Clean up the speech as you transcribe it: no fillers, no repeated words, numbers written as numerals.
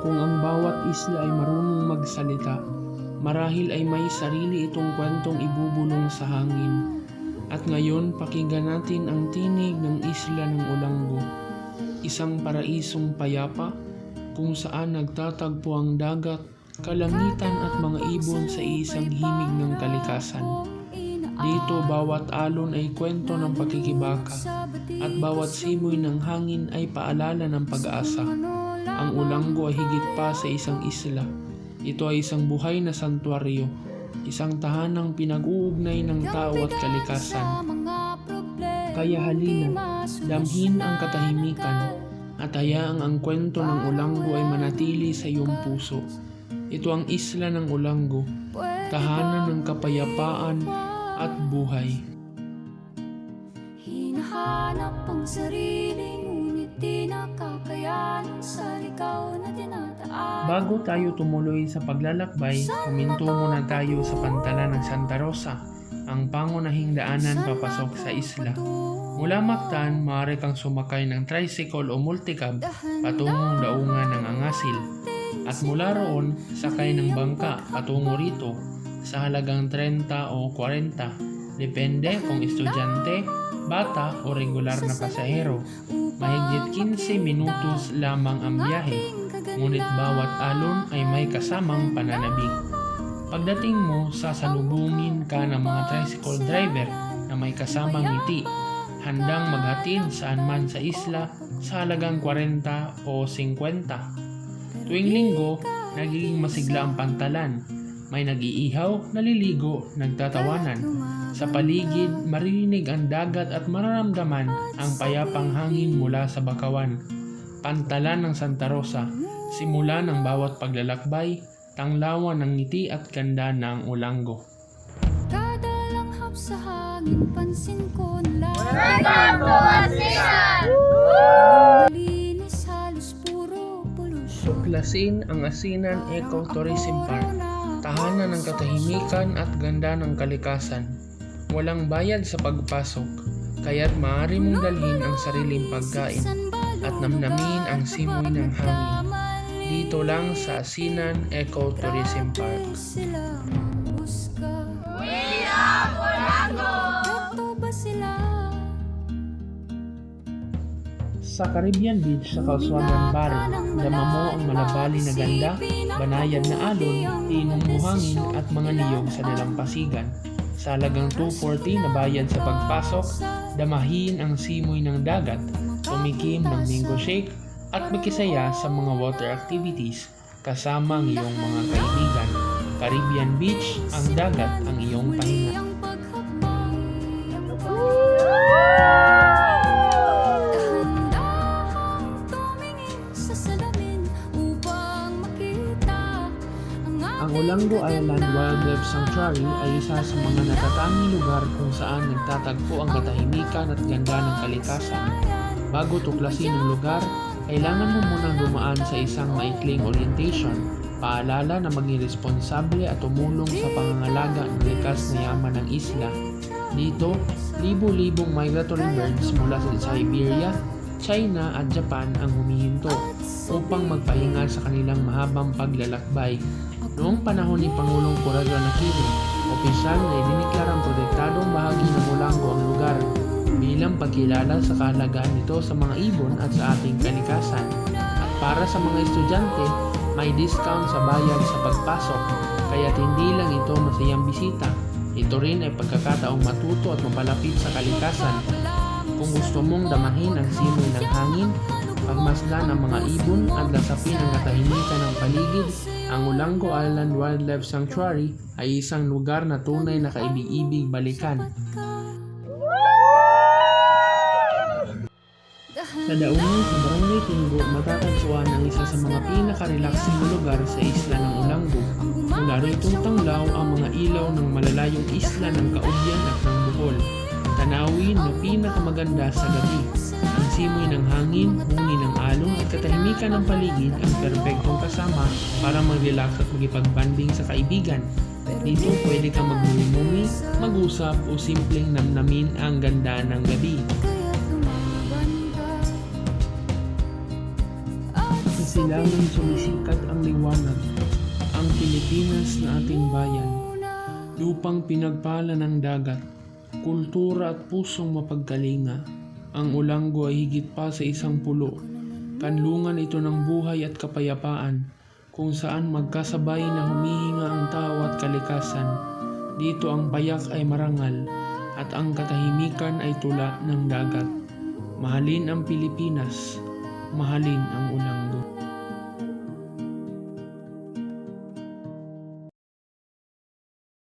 kung ang bawat isla ay marunong magsalita, marahil ay may sarili itong kwentong ibubulong sa hangin. At ngayon, pakinggan natin ang tinig ng isla ng Olanggo, isang paraisong payapa kung saan nagtatagpo ang dagat, kalangitan at mga ibon sa isang himig ng kalikasan. Dito, bawat alon ay kwento ng pakikibaka at bawat simoy ng hangin ay paalala ng pag-asa. Ang Olanggo ay higit pa sa isang isla. Ito ay isang buhay na santuaryo, isang tahanang pinag-uugnay ng tao at kalikasan. Kaya halina, damhin ang katahimikan at hayaang ang kwento ng Olanggo ay manatili sa iyong puso. Ito ang isla ng Olanggo, tahanan ng kapayapaan at buhay. Hinahanap ang sarili, ngunit di nakakayanan sa ligaw na dinadaan. Bago tayo tumuloy sa paglalakbay, huminto muna tayo sa pantalan ng Santa Rosa, ang pangunahing daanan papasok sa isla. Mula Mactan, maaari kang sumakay ng tricycle o multicab patungong daungan ng Angasil. At mula roon, sakay ng bangka patungo rito sa halagang 30 o 40, depende kung estudyante, bata o regular na pasahero. Mahigit 15 minutos lamang ang biyahe, ngunit bawat alon ay may kasamang pananabik. Pagdating mo, sasalubungin ka ng mga tricycle driver na may kasamang ngiti, handang maghatid saan man sa isla sa halagang 40 o 50. Tuwing linggo, nagiging masigla ang pantalan. May nag-iihaw, naliligo, nagtatawanan. Sa paligid, maririnig ang dagat at mararamdaman ang payapang hangin mula sa bakawan. Pantalan ng Santa Rosa, simula ng bawat paglalakbay, tanglawan ng ngiti at ganda ng Olanggo. Kada langhap sa hangin, pansin ko na Welcome to Asinan! malinis, halos puro polusyon. Tuklasin ang Asinan Eco-Tourism Park, tahanan ng katahimikan at ganda ng kalikasan. Walang bayad sa pagpasok, kaya't maaari mong dalhin ang sariling pagkain at namnamin ang simoy ng hangin. Dito lang sa Asinan Eco-Tourism Park. Sila husga. We love Olanggo! Dato ba sila? Sa Caribbean Beach sa Causwagan Bar, dama mo ang malabali na ganda, banayad na alon, tinong buhangin at mga niyog sa dalampasigan. Sa halagang 240 na bayad sa pagpasok, damahin ang simoy ng dagat, tumikim ng mango shake at makisaya sa mga water activities kasama ang iyong mga kaibigan. Caribbean Beach, ang dagat ang iyong pahinga. Ang paghapay, dahan-dahang tumingin sa salamin upang makita Ang Olanggo Island Wildlife Sanctuary ay isa sa mga natatanging lugar kung saan nagtatagpo ang katahimikan at ganda ng kalikasan. Bago tuklasin ang lugar, kailangan mo munang dumaan sa isang maikling orientation, paalala na maging responsable at tumulong sa pangangalaga ng likas na yaman ng isla. Dito, libo-libong migratory birds mula sa Siberia, China at Japan ang humihinto upang magpahinga sa kanilang mahabang paglalakbay. Noong panahon ni Pangulong Corazon Aquino, opisyal na idiniklarang protektadong bahagi ng Olanggo ang lugar bilang pagkilala sa kahalagaan nito sa mga ibon at sa ating kalikasan. At para sa mga estudyante, may discount sa bayad sa pagpasok, kaya't hindi lang ito masayang bisita, ito rin ay pagkakataong matuto at mapalapit sa kalikasan. Kung gusto mong damahin ang simoy ng hangin, pagmasdan ang mga ibon at lasapin ang katahimikan ng paligid, ang Olanggo Island Wildlife Sanctuary ay isang lugar na tunay na kaibig-ibig balikan. Sa Daungan sa Barangay Tinggo, matatagpuan ang isa sa mga pinaka-relaxing na lugar sa isla ng Olanggo. Mula rito tanglaw ang mga ilaw ng malalayong isla ng Kaugyan at ng Bohol. Tanawin na pinakamaganda sa gabi. Ang simoy ng hangin, huni ng alon at katahimikan ng paligid ang perpektong kasama para mag-relax at magipag-banding sa kaibigan. Dito pwede kang magmumumi, mag-usap o simpleng namnamin ang ganda ng gabi. silangan sumisikat ang liwanag, ang Pilipinas na ating bayan. Lupang pinagpala ng dagat, kultura at pusong mapagkalinga. Ang Olanggo ay higit pa sa isang pulo. Kanlungan ito ng buhay at kapayapaan, kung saan magkasabay na humihinga ang tao at kalikasan. Dito ang payak ay marangal, at ang katahimikan ay tula ng dagat. Mahalin ang Pilipinas, mahalin ang Olanggo.